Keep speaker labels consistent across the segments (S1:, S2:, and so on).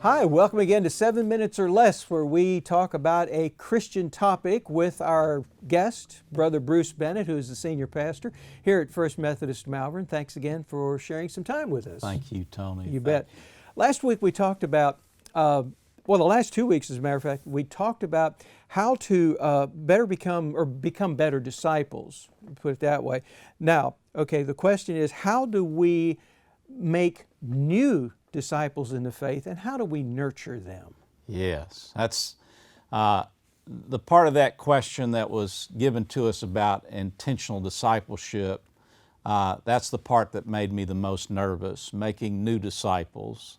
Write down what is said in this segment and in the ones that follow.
S1: Hi, welcome again to 7 Minutes or Less, where we talk about a Christian topic with our guest, Brother Bruce Bennett, who is the senior pastor here at First Methodist Malvern. Thanks again for sharing some time with us.
S2: Thank you, Tony.
S1: You bet. Last week we talked about, the last 2 weeks, as a matter of fact, we talked about how to become better disciples, put it that way. Now, okay, the question is, how do we make new disciples in the faith, and how do we nurture them?
S2: Yes, that's the part of that question that was given to us about intentional discipleship. That's the part that made me the most nervous, making new disciples.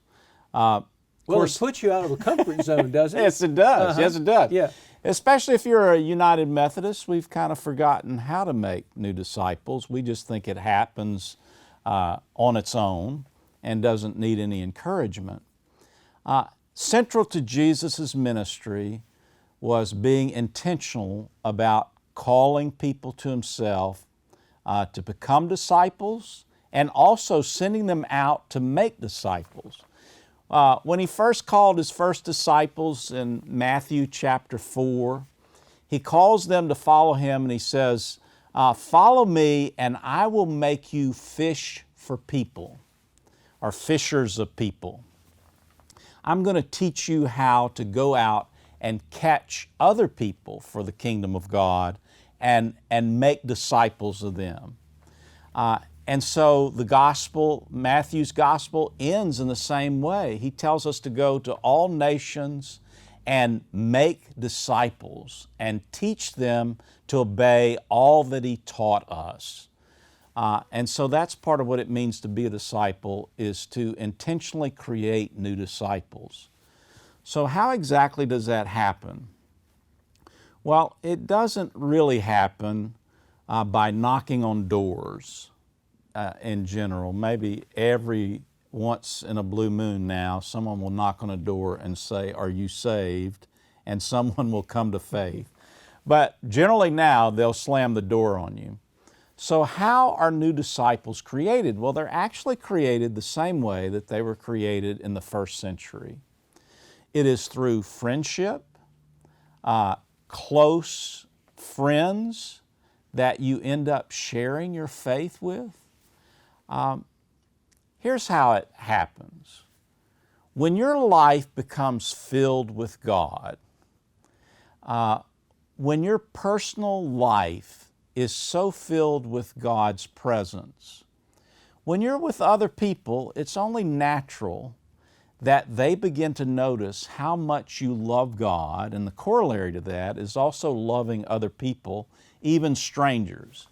S1: Well, it puts you out of a comfort zone, doesn't it?
S2: Yes, it does. Yes, it does.
S1: Yeah.
S2: Especially if you're a United Methodist, we've kind of forgotten how to make new disciples. We just think it happens on its own and doesn't need any encouragement. Central to Jesus' ministry was being intentional about calling people to Himself to become disciples and also sending them out to make disciples. When He first called His first disciples in Matthew chapter 4, He calls them to follow Him and He says, "Follow me and I will make you fish for people," or fishers of people. I'm going to teach you how to go out and catch other people for the kingdom of God and make disciples of them. And so the gospel, Matthew's gospel, ends in the same way. He tells us to go to all nations and make disciples and teach them to obey all that He taught us. And so that's part of what it means to be a disciple, is to intentionally create new disciples. So how exactly does that happen? Well, it doesn't really happen by knocking on doors in general. Maybe every once in a blue moon now, someone will knock on a door and say, "Are you saved?" And someone will come to faith. But generally now, they'll slam the door on you. So how are new disciples created? Well, they're actually created the same way that they were created in the first century. It is through friendship, close friends that you end up sharing your faith with. Here's how it happens. When your life becomes filled with God, when your personal life is so filled with God's presence, when you're with other people, it's only natural that they begin to notice how much you love God, and the corollary to that is also loving other people, even strangers.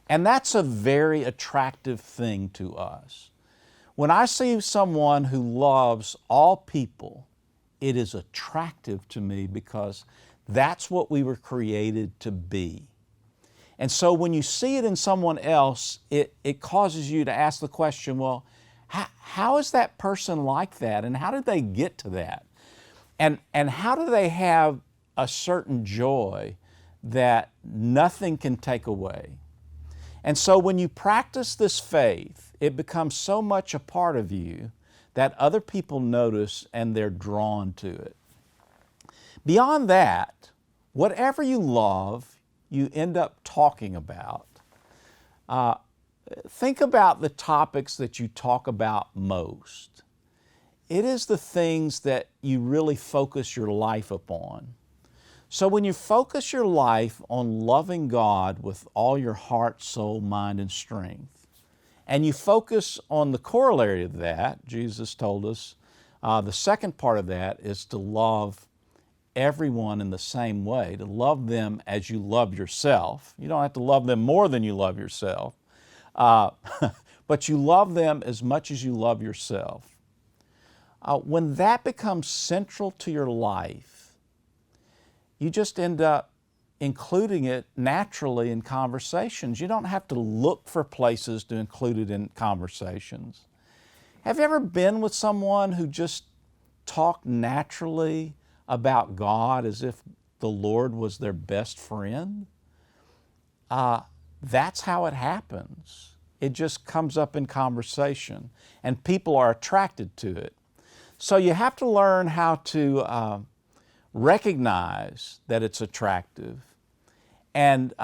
S2: And that's a very attractive thing to us. When I see someone who loves all people, it is attractive to me because that's what we were created to be. And so when you see it in someone else, it causes you to ask the question, well, how is that person like that? And how did they get to that? And how do they have a certain joy that nothing can take away? And so when you practice this faith, it becomes so much a part of you that other people notice and they're drawn to it. Beyond that, whatever you love, you end up talking about. Think about the topics that you talk about most. It is the things that you really focus your life upon. So when you focus your life on loving God with all your heart, soul, mind, and strength, and you focus on the corollary of that, Jesus told us, the second part of that is to love everyone in the same way, to love them as you love yourself. You don't have to love them more than you love yourself, but you love them as much as you love yourself. When that becomes central to your life, you just end up including it naturally in conversations. You don't have to look for places to include it in conversations. Have you ever been with someone who just talked naturally about God as if the Lord was their best friend? That's how it happens. It just comes up in conversation, and people are attracted to it. So you have to learn how to recognize that it's attractive and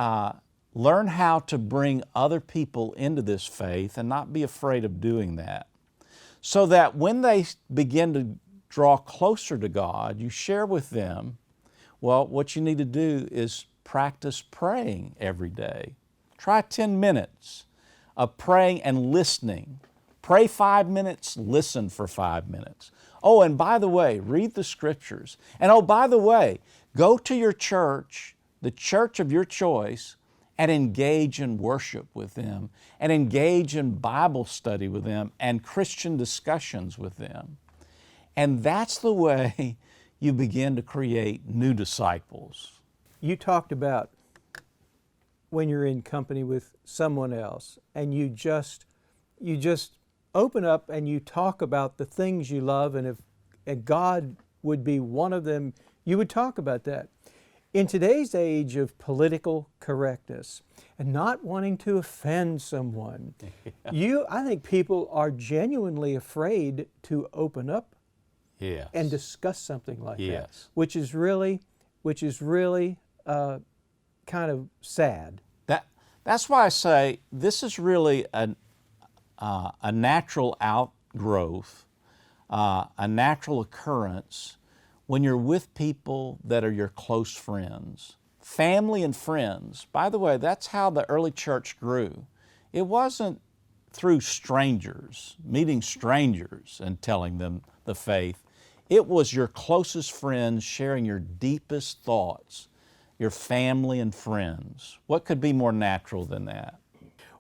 S2: learn how to bring other people into this faith and not be afraid of doing that. So that when they begin to draw closer to God, you share with them, well, what you need to do is practice praying every day. Try 10 minutes of praying and listening. Pray 5 minutes, listen for 5 minutes. Oh, and by the way, read the Scriptures. And oh, by the way, go to your church, the church of your choice, and engage in worship with them, and engage in Bible study with them, and Christian discussions with them. And that's the way you begin to create new disciples.
S1: You talked about when you're in company with someone else and you just open up and you talk about the things you love, and if God would be one of them, you would talk about that. In today's age of political correctness and not wanting to offend someone, I think people are genuinely afraid to open up
S2: Yes.
S1: and discuss something like that,
S2: Yes.
S1: which is really kind of sad.
S2: That's why I say this is really a natural outgrowth, a natural occurrence when you're with people that are your close friends. Family and friends. By the way, that's how the early church grew. It wasn't through strangers, meeting strangers and telling them the faith. It was your closest friends sharing your deepest thoughts, your family and friends. What could be more natural than that?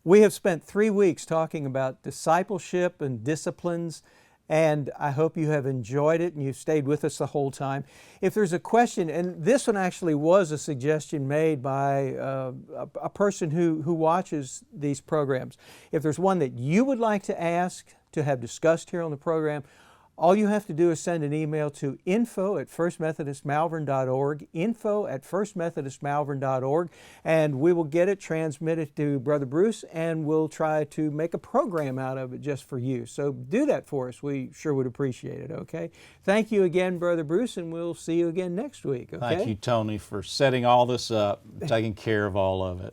S1: We have spent 3 weeks talking about discipleship and disciplines, and I hope you have enjoyed it and you've stayed with us the whole time. If there's a question, and this one actually was a suggestion made by a person who watches these programs. If there's one that you would like to ask to have discussed here on the program, all you have to do is send an email to info@firstmethodistmalvern.org, info@firstmethodistmalvern.org, and we will get it transmitted to Brother Bruce, and we'll try to make a program out of it just for you. So do that for us. We sure would appreciate it, okay? Thank you again, Brother Bruce, and we'll see you again next week, okay?
S2: Thank you, Tony, for setting all this up, taking care of all of it.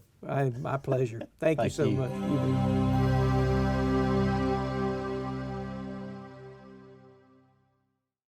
S1: My pleasure. Thank you
S2: Thank
S1: so
S2: you.
S1: much. You bet.